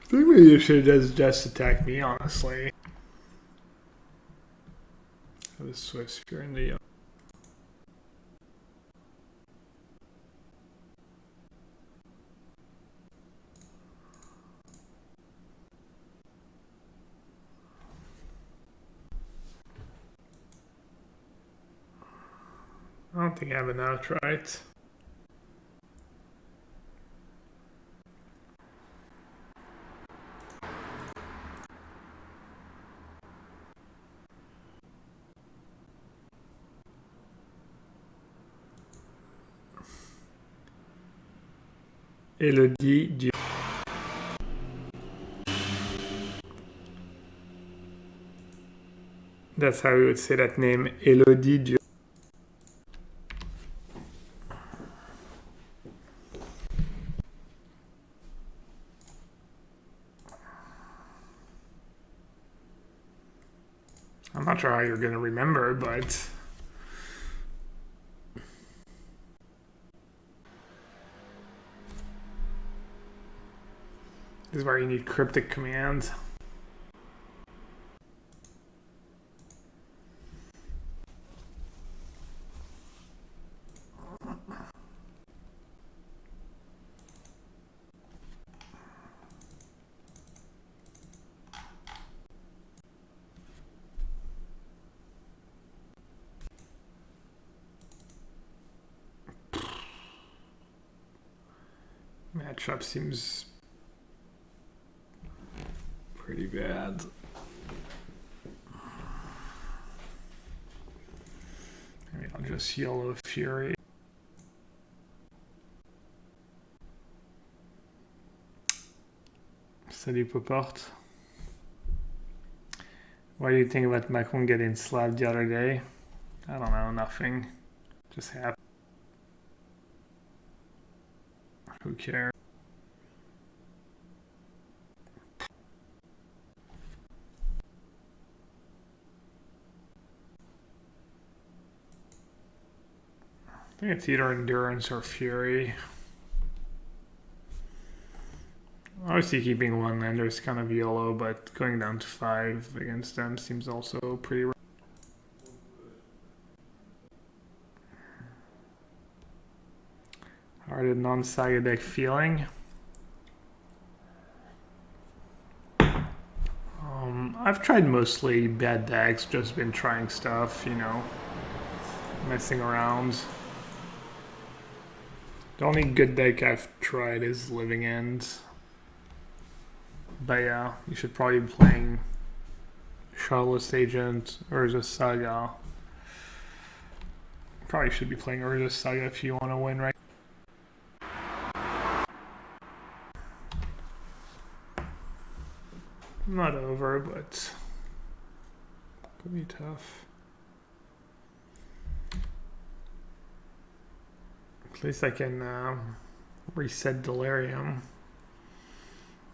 I think maybe you should just attack me, honestly. Have a Swiss Sphere in the... I don't think I have an outright. Elodie Dieu. That's how we would say that name, Elodie Dieu. I'm not sure how you're going to remember, but... This is where you need cryptic commands. Matchup seems pretty bad. Maybe I'll just yellow Fury. Salut Poport. What do you think about Macron getting slapped the other day? I don't know, nothing. Just happened. Who cares? I think it's either Endurance or Fury. Obviously keeping one lander is kind of yellow, but going down to 5 against them seems also pretty rough. How are the non-saga deck feeling? I've tried mostly bad decks, just been trying stuff, you know, messing around. The only good deck I've tried is Living End. But yeah, you should probably be playing Shardless Agent, Urza Saga. Probably should be playing Urza Saga if you want to win, right? Not over, but could be tough. At least I can reset Delirium.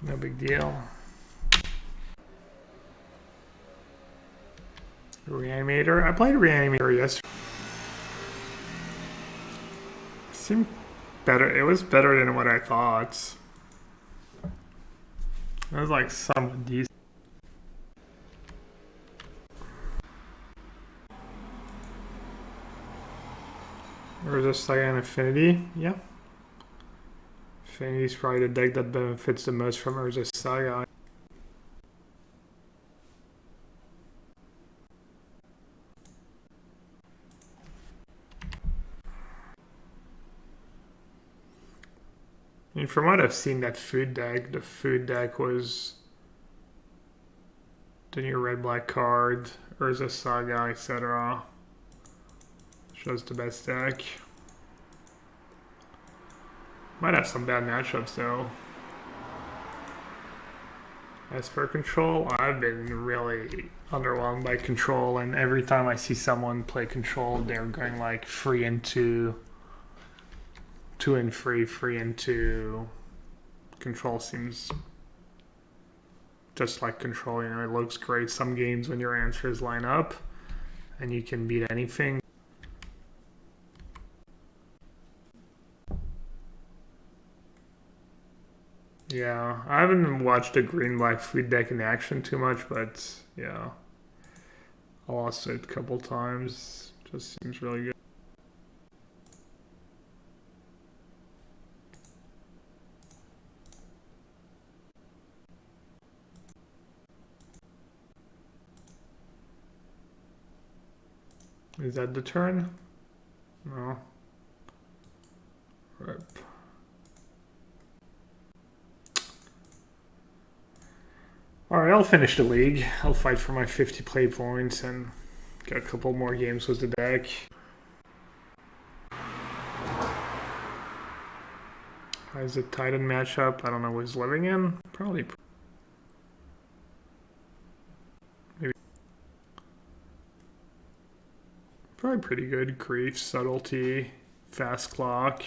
No big deal. Reanimator. I played Reanimator yesterday. Seemed better. It was better than what I thought. It was like somewhat decent. Or just like an Affinity, yeah. Affinity is probably the deck that benefits the most from Urza Saga. I mean, from what I've seen, that food deck, the food deck was the new red-black card, Urza Saga, etc. Shows the best deck. Might have some bad matchups though. As for Control, I've been really underwhelmed by Control, and every time I see someone play Control, they're going like 3 and 2. 2 and 3, 3 and 2. Control seems just like Control, you know, it looks great some games when your answers line up and you can beat anything. Yeah, I haven't watched the green-black food deck in action too much, but yeah, I lost it a couple times. Just seems really good. Is that the turn? No. Rip. Alright, I'll finish the league. I'll fight for my 50 play points and get a couple more games with the deck. How is the Titan matchup? I don't know who's living in. Probably. Maybe. Probably pretty good. Grief, Subtlety, Fast Clock.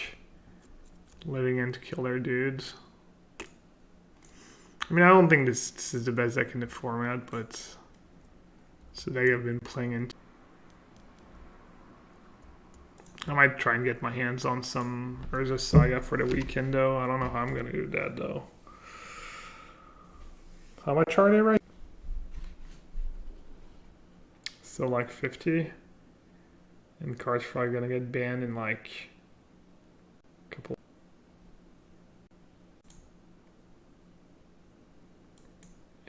Living in to kill their dudes. I mean, I don't think this is the best deck in the format, but it's the deck I've been playing into. I might try and get my hands on some Urza Saga for the weekend, though. I don't know how I'm going to do that, though. How much are they right? Still like 50. And cards probably going to get banned in like a couple.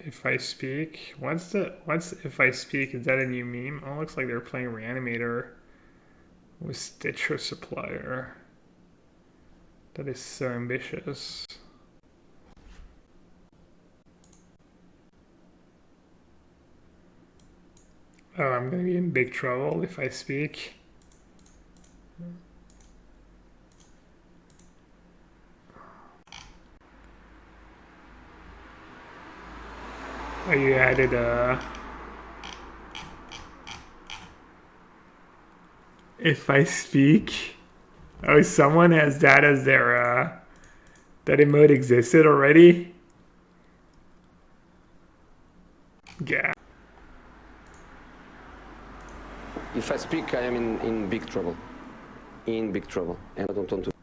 If I speak, what's if I speak? Is that a new meme? Oh, it looks like they're playing Reanimator with Stitcher Supplier. That is so ambitious. Oh, I'm gonna be in big trouble if I speak. Oh, you added if I speak. Oh, someone has that as their that emote existed already. Yeah. If I speak, I am in big trouble. In big trouble, and I don't want to.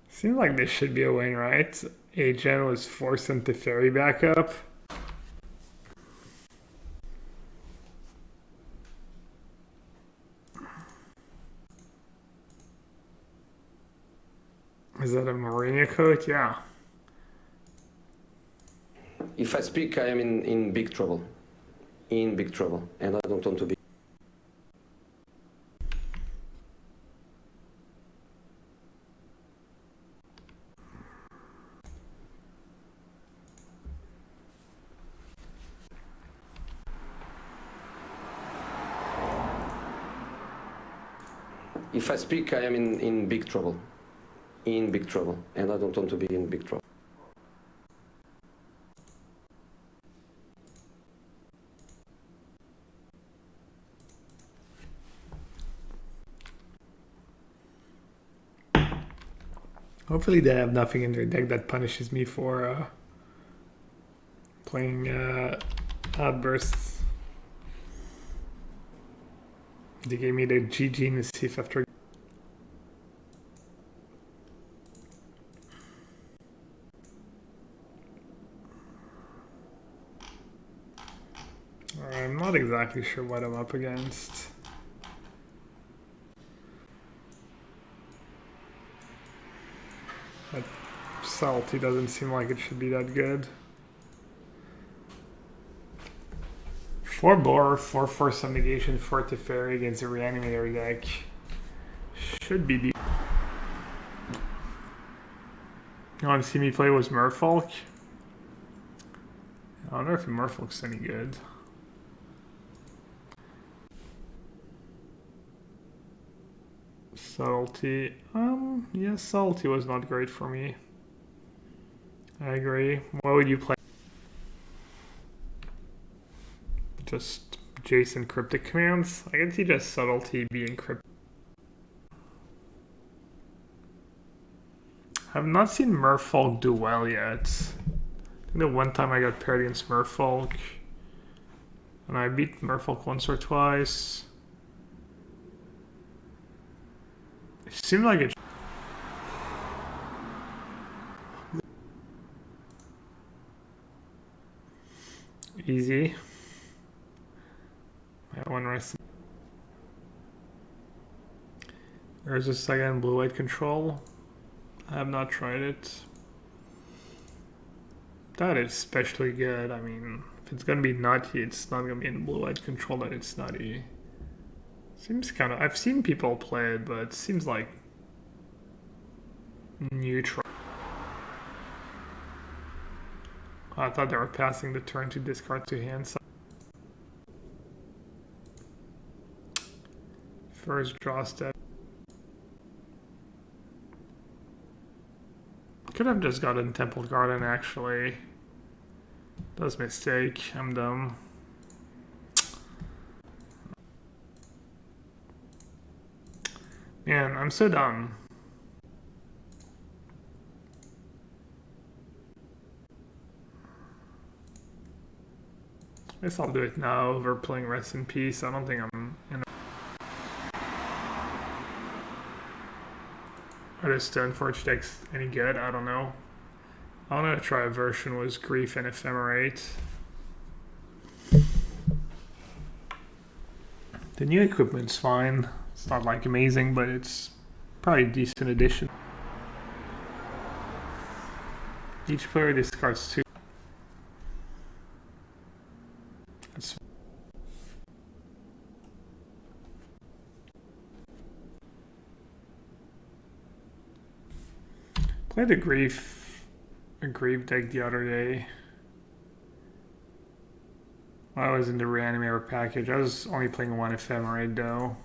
Seems like this should be a win, right? Agent was forced into Fairy backup. Is that a Marina coat? Yeah. If I speak, I am in big trouble. In big trouble, and I don't want to be. If I speak, I am in big trouble. In big trouble, and I don't want to be in big trouble. Hopefully they have nothing in their deck that punishes me for playing outbursts. They gave me the GG Nassif after. I'm not exactly sure what I'm up against. That salty doesn't seem like it should be that good. 4 Boar, 4 some negation, 4 Teferi against a Reanimator deck. Should be the. You want to see me play with Merfolk? I don't know if Merfolk's any good. Subtlety. Yeah, Subtlety was not great for me. I agree. What would you play? Just Jason cryptic commands? I can see just Subtlety being cryptic. I've not seen Merfolk do well yet. I think the one time I got paired against Merfolk, and I beat Merfolk once or twice. It seemed like it. Easy. I one rest. There's a second blue-white control. I have not tried it. That is especially good. I mean, if it's gonna be nutty, it's not gonna be in blue-white control that it's nutty. Seems kind of. I've seen people play it, but it seems like neutral. I thought they were passing the turn to discard to hand. First draw step. Could have just gotten Temple Garden actually. That was a mistake. I'm dumb. Man, I'm so dumb. I guess I'll do it now over playing Rest in Peace. I don't think I'm in. Are the Stoneforge decks any good? I don't know. I want to try a version with Grief and Ephemerate. The new equipment's fine. It's not like amazing, but it's probably a decent addition. Each player discards 2. That's played a Grief deck the other day. I was in the Rhinomania package. I was only playing 1 Ephemerate though.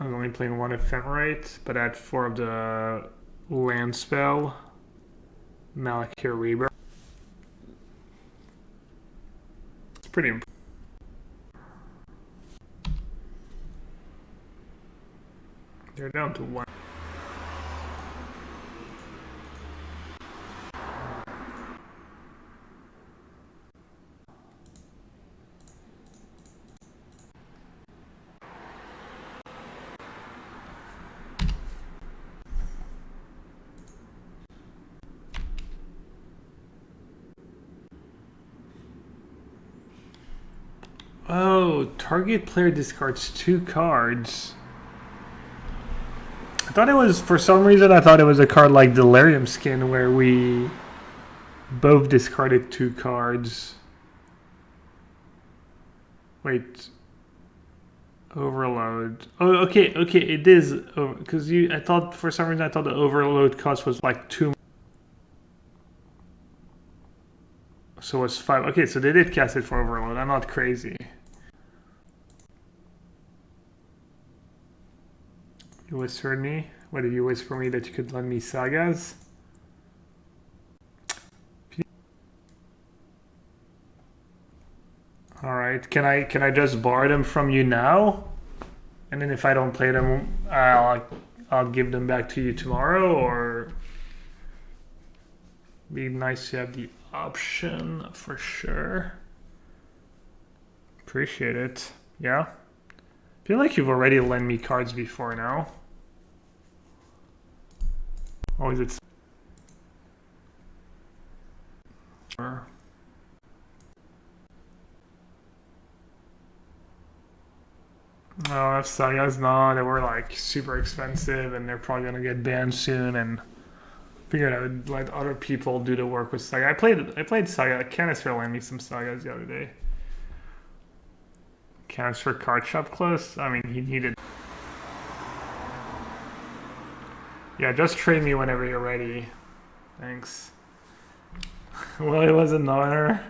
I was only playing 1 Ephemerate, but I had 4 of the land spell. Malakir Rebirth. It's pretty impressive. They're down to 1. Oh, target player discards 2 cards. I thought it was, for some reason, I thought it was a card like Delirium Skin where we both discarded 2 cards. Wait. Overload. Oh, okay, it is, because I thought, for some reason, I thought the overload cost was like 2. So it's 5. Okay, so they did cast it for overload. I'm not crazy. You whispered me? What did you whisper me, that you could lend me sagas? Alright, can I just borrow them from you now? And then if I don't play them, I'll I'll give them back to you tomorrow, or be nice to have the option for sure. Appreciate it. Yeah. Feel like you've already lent me cards before now. Oh, is it? Oh, if Saga's not, they were like super expensive and they're probably gonna get banned soon, and figured I would let other people do the work with Saga. I played Saga. Canister lent me some Sagas the other day. Canister card shop close? I mean, he needed. Yeah, just trade me whenever you're ready. Thanks. Well, it was an honor.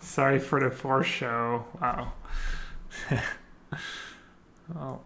Sorry for the force show. Wow. Oh.